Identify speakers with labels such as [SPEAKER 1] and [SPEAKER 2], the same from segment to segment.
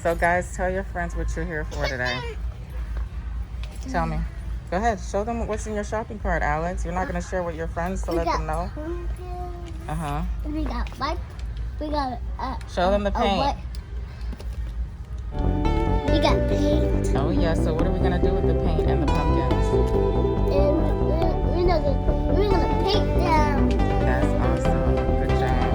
[SPEAKER 1] So guys, tell your friends what you're here for today. Tell me. Go ahead. Show them what's in your shopping cart, Alex. You're not going to share with your friends to let them know? Uh-huh.
[SPEAKER 2] We got light. We got
[SPEAKER 1] show them the paint.
[SPEAKER 2] We got paint.
[SPEAKER 1] Oh yeah, so what are we going to do with the paint and the pumpkins?
[SPEAKER 2] We're gonna paint them.
[SPEAKER 1] That's awesome. Good job.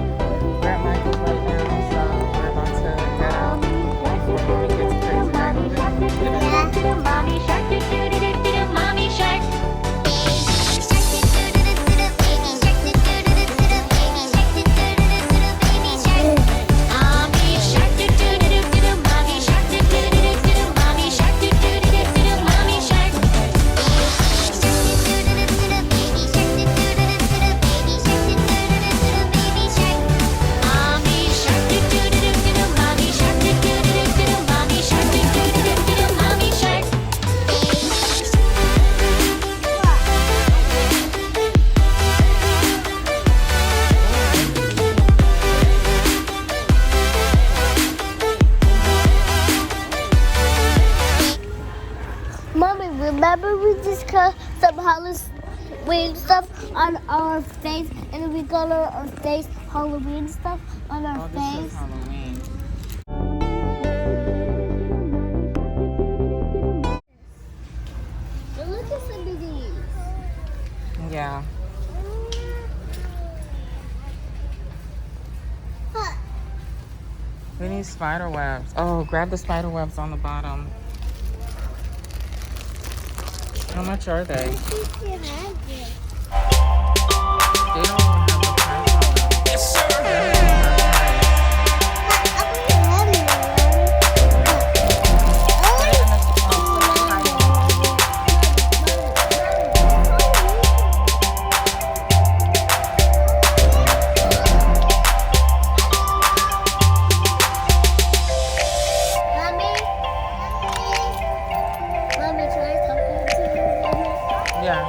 [SPEAKER 1] We're at Michael's right now, so we're about to head out before Mommy gets crazy, right, Olivia?
[SPEAKER 2] Mommy shark, do-do-do-do-do-do, Mommy shark. Mommy, remember we just cut some Halloween stuff on our face, and then we got our face Halloween stuff on our face.
[SPEAKER 1] This is Halloween.
[SPEAKER 2] Look at some of these.
[SPEAKER 1] Yeah. We need spider webs. Oh, grab the spider webs on the bottom. How much are they? They don't have the price on them. Yes, sir. Yeah.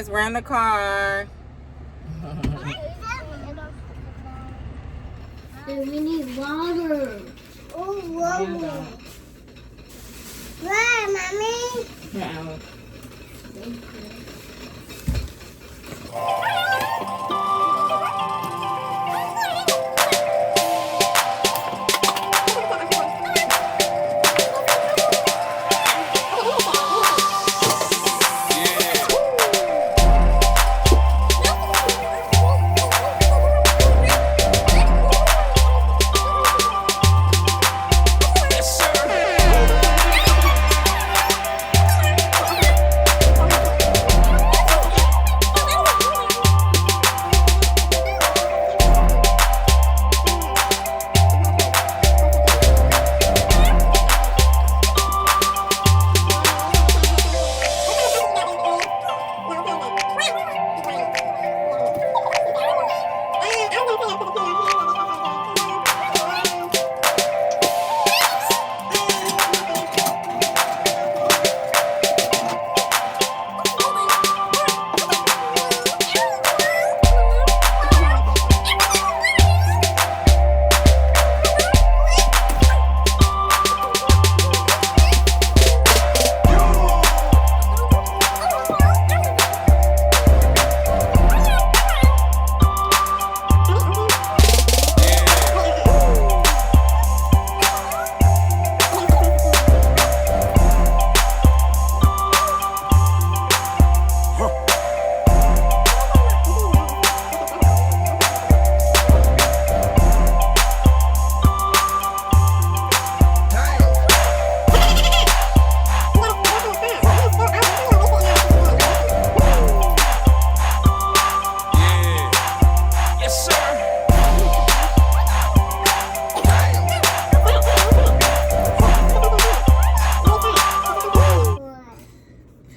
[SPEAKER 1] guys. We're in the car.
[SPEAKER 2] We need water. Oh, water. Where, Mommy?
[SPEAKER 1] Yeah.
[SPEAKER 2] Thank you.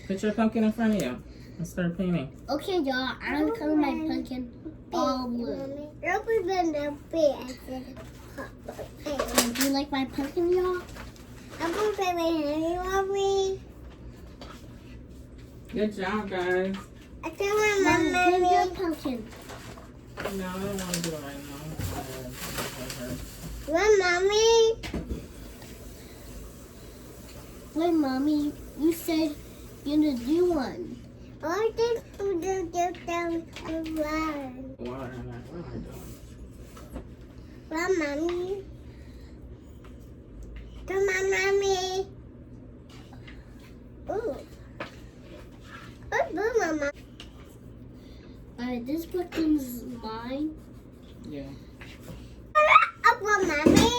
[SPEAKER 1] Put your pumpkin in front of you and start painting.
[SPEAKER 2] Okay, y'all. I'm gonna color my pumpkin all blue. Do you like my pumpkin, y'all? I'm gonna play with Henry, Mommy.
[SPEAKER 1] Good job, guys.
[SPEAKER 2] I think my mom made your pumpkin.
[SPEAKER 1] No, I don't want to do it right now.
[SPEAKER 2] What, Mommy? Wait, Mommy, you said you're gonna do one. I think we're gonna do them around.
[SPEAKER 1] What am I doing?
[SPEAKER 2] Well, Mommy. Come on, Mommy. Ooh. Oh, Mama. Alright, this pumpkin's mine.
[SPEAKER 1] Yeah.
[SPEAKER 2] Up on Mommy.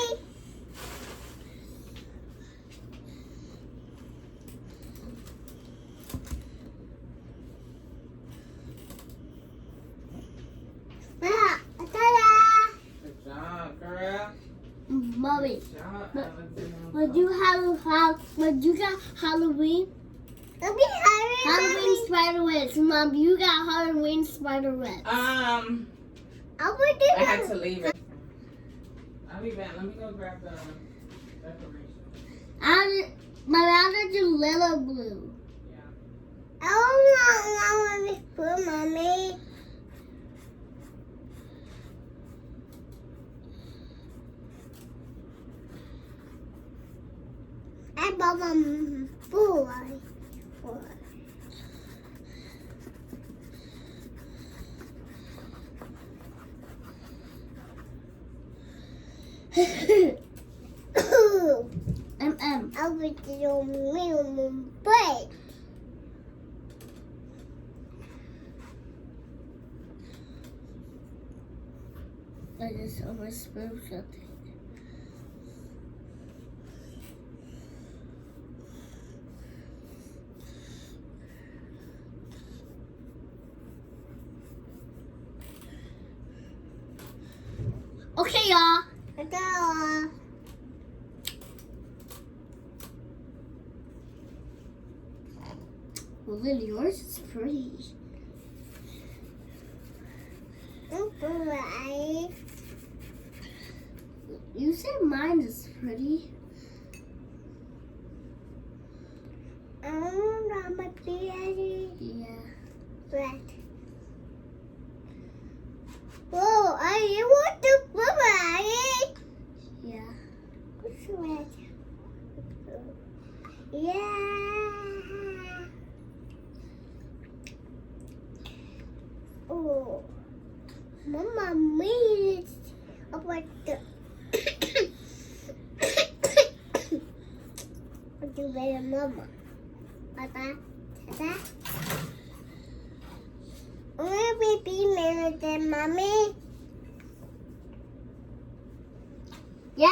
[SPEAKER 1] Good job, girl.
[SPEAKER 2] Mommy,
[SPEAKER 1] Good job, Alexandra.
[SPEAKER 2] when you got Halloween? Halloween spider webs. Mom, you got Halloween spider webs.
[SPEAKER 1] I had to leave it. I'll be back. Let me go grab the decoration.
[SPEAKER 2] My mom did do little blue.
[SPEAKER 1] Yeah.
[SPEAKER 2] I want to blue, Mommy. I bought my boy. I will do minimum break. I just almost spilled something. Okay, y'all. Well, Lily, yours is pretty. You said mine is pretty. Yeah. red. Whoa, I want the red. Yeah. What's red? Yeah. Oh. Mama made it. About the do better, Mama. Papa, Tata. I'm baby made it, Mommy. Yeah.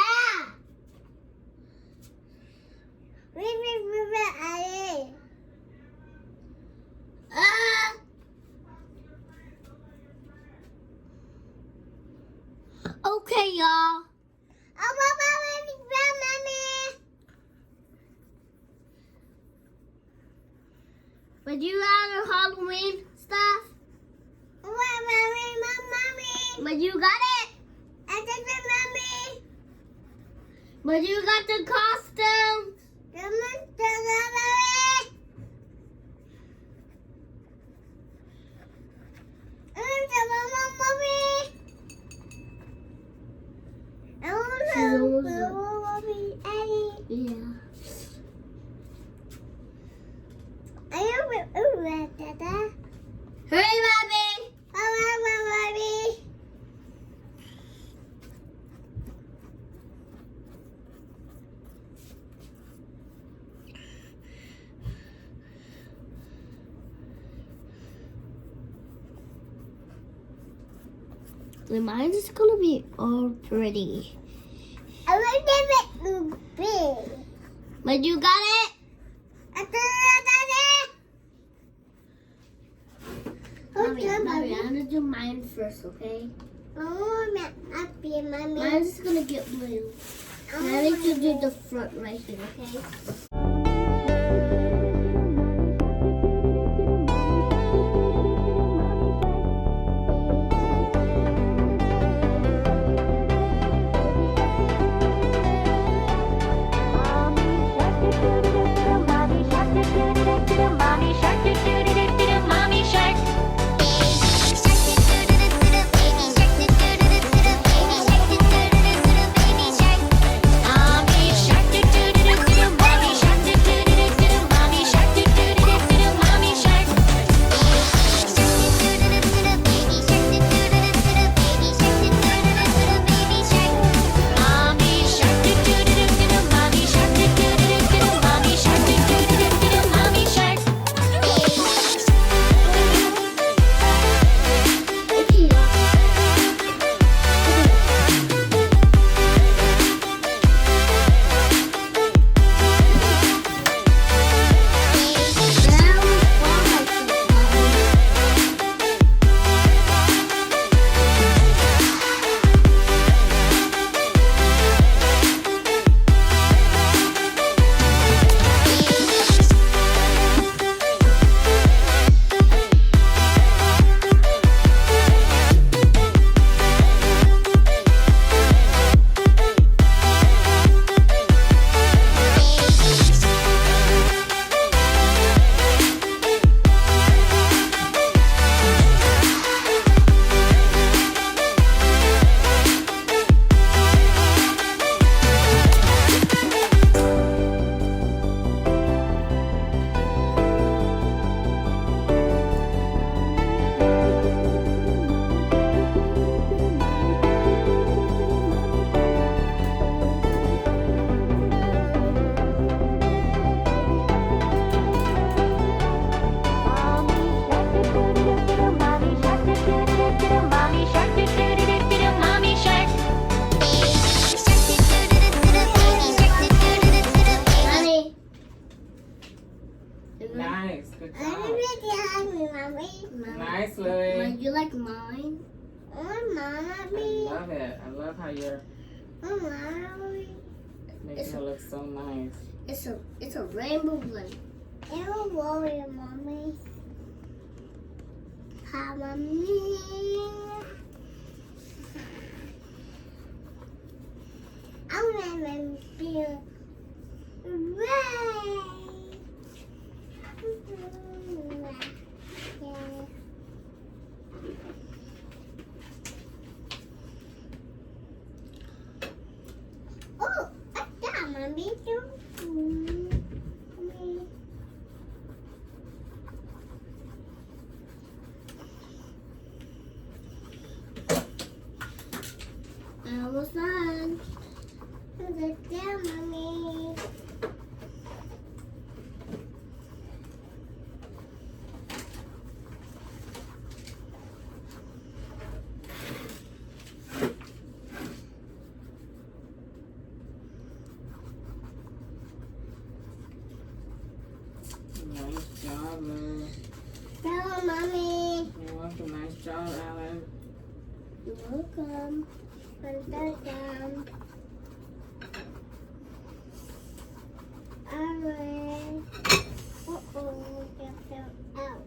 [SPEAKER 2] Okay, y'all. Oh, Mommy. Would you rather Halloween stuff? Mommy. But you got it. I did it, Mommy. But you got the costumes. Yeah. Hurry, Mommy! Mommy! Mine is gonna be all pretty. I want to make it big. But you got it? I got it. Mommy, I'm gonna do mine first, okay? Oh, Mommy. Mine's gonna get blue. I need to do the front right here, okay?
[SPEAKER 1] Nice, good job. Nice,
[SPEAKER 2] Mom,
[SPEAKER 1] Lily.
[SPEAKER 2] you like mine?
[SPEAKER 1] I love it. I love how you're making it look so nice.
[SPEAKER 2] It's a rainbow blue. Don't worry, Mommy. Hi, Mommy. I'm gonna feel right. Yeah. Almost done. Good job, Mommy.
[SPEAKER 1] Nice job, Lou.
[SPEAKER 2] Hello, Mommy.
[SPEAKER 1] You're welcome. Nice job, Alex.
[SPEAKER 2] You're welcome. Welcome. Alright. Uh-oh, get them out.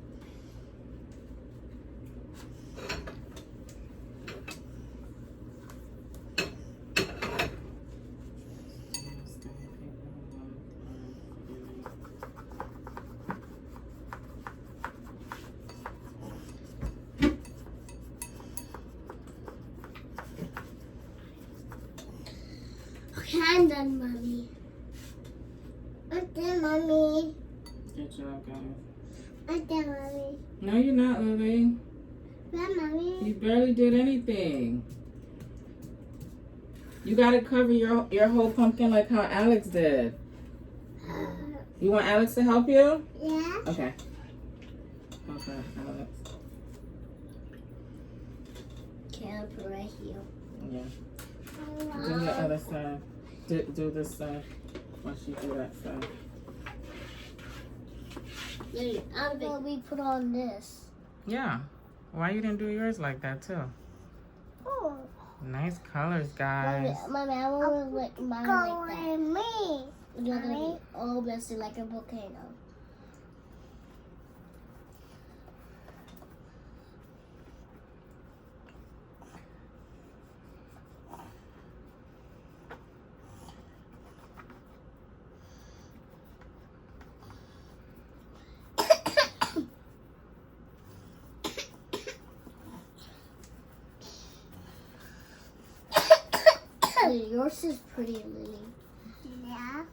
[SPEAKER 2] Okay, I'm done, Mommy. Okay, Mommy.
[SPEAKER 1] Good job, guys.
[SPEAKER 2] Okay, Mommy.
[SPEAKER 1] No, you're not, Lily.
[SPEAKER 2] Yeah, Mommy.
[SPEAKER 1] You barely did anything. You gotta cover your whole pumpkin like how Alex did. You want Alex to help you?
[SPEAKER 2] Yeah.
[SPEAKER 1] Okay. Okay, Alex.
[SPEAKER 2] Okay, I'll put it right here.
[SPEAKER 1] Yeah. Do the other side. Do this side. Once you do that side.
[SPEAKER 2] Well, we put on this.
[SPEAKER 1] Yeah. Why you didn't do yours like that too?
[SPEAKER 2] Oh.
[SPEAKER 1] Nice colors, guys.
[SPEAKER 2] Mommy, I want to like mine like that. Me. You're gonna be all messy like a volcano. Yours is pretty, Lily. Yeah.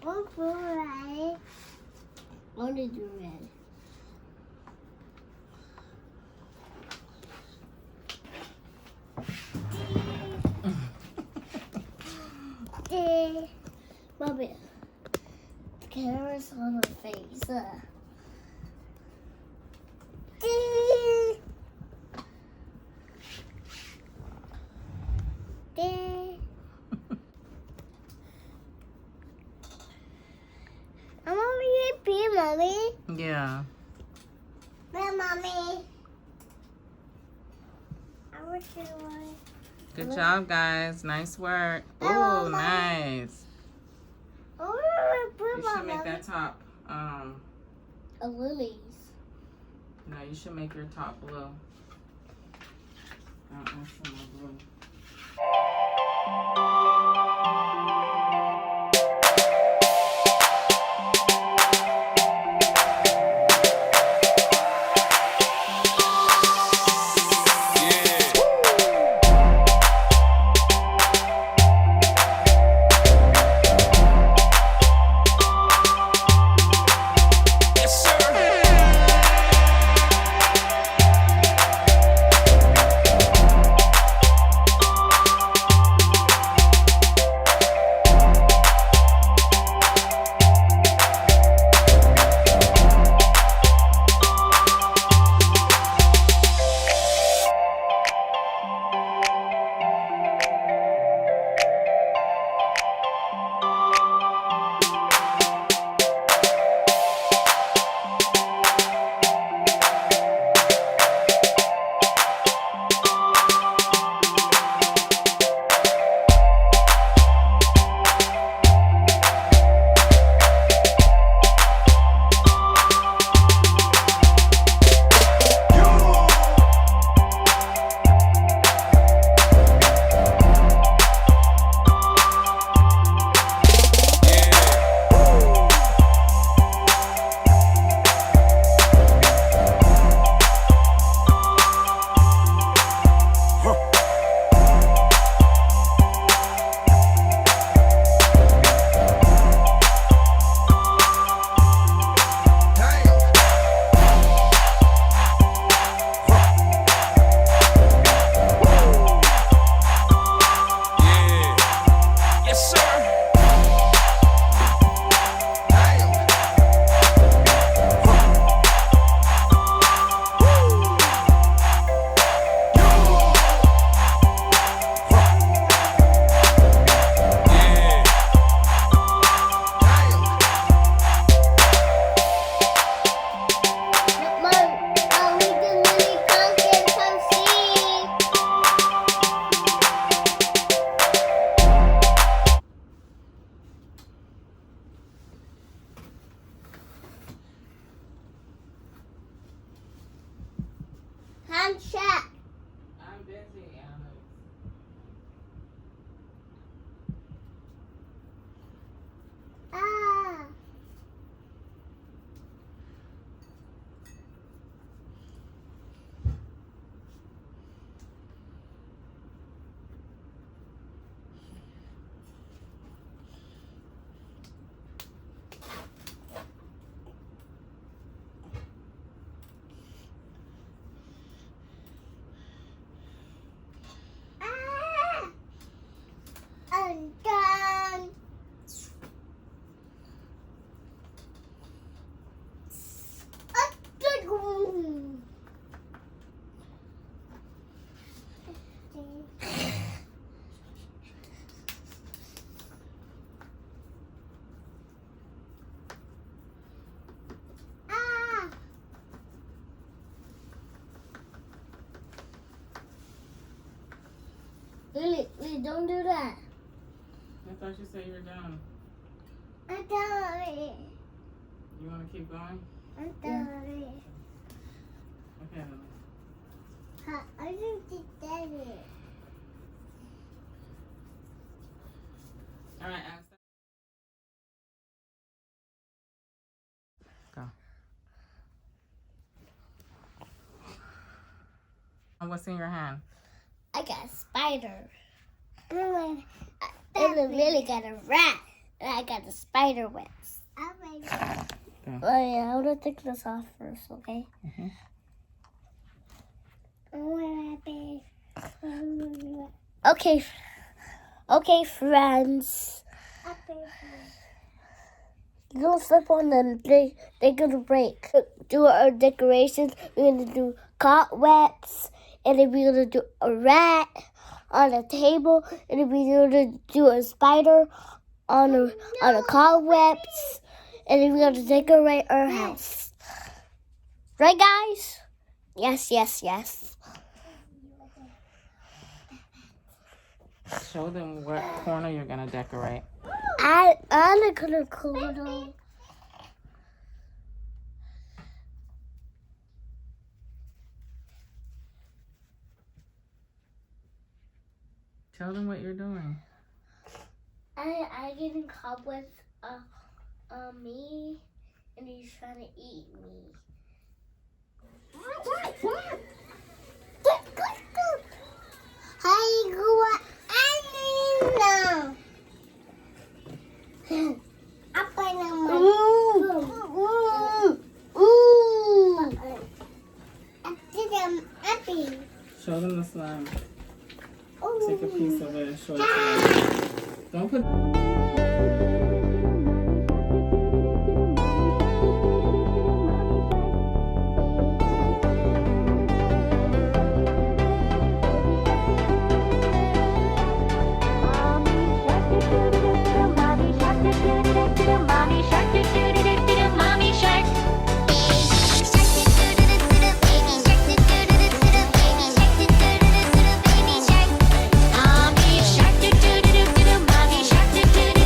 [SPEAKER 2] Oh, red. I want to do red. Mommy, the camera's on her face. I'm over here, pee, Mommy.
[SPEAKER 1] Yeah.
[SPEAKER 2] Where, Mommy? I wish you were.
[SPEAKER 1] Good job, guys. Nice work.
[SPEAKER 2] Hello,
[SPEAKER 1] Oh,
[SPEAKER 2] Mom.
[SPEAKER 1] nice.
[SPEAKER 2] Oh,
[SPEAKER 1] You should make that top.
[SPEAKER 2] Lily's.
[SPEAKER 1] No, you should make your top blue. That's some more blue.
[SPEAKER 2] Hand check.
[SPEAKER 1] I'm busy, Alex.
[SPEAKER 2] Ah. I'm done. A big one. Ah. Lily, don't do that.
[SPEAKER 1] I thought you said you were done.
[SPEAKER 2] I'm done.
[SPEAKER 1] You want to keep going?
[SPEAKER 2] I'm done.
[SPEAKER 1] Okay, Lily.
[SPEAKER 2] I didn't get that.
[SPEAKER 1] All right, Alex. Go. And what's in your hand?
[SPEAKER 2] I got a spider. And Lily got a rat. And I got the spider webs. Oh yeah, I'm gonna take this off first, okay?
[SPEAKER 1] Mm-hmm.
[SPEAKER 2] Okay, friends. You don't slip on them. They're gonna break. Do our decorations. We're gonna do cobwebs, and then we're gonna do a rat on a table, and then we're gonna do a spider on a cobwebs, and then we're gonna decorate our house. Right, guys? Yes.
[SPEAKER 1] Show them what corner you're going to decorate.
[SPEAKER 2] I'm gonna corner.
[SPEAKER 1] Tell them what you're doing.
[SPEAKER 2] I getting cobwebs on me, and he's trying to eat me. Hi, go Anina. Apa nama? Api.
[SPEAKER 1] Show them the slime.
[SPEAKER 2] Oh.
[SPEAKER 1] Take a piece of it and show it to them. Don't put...
[SPEAKER 3] Mommy shark, do do do do do, mommy shark, do do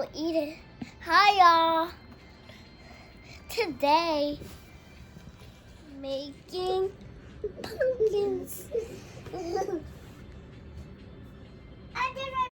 [SPEAKER 2] gonna eat it. Hi, y'all. Today, making pumpkins. I did it.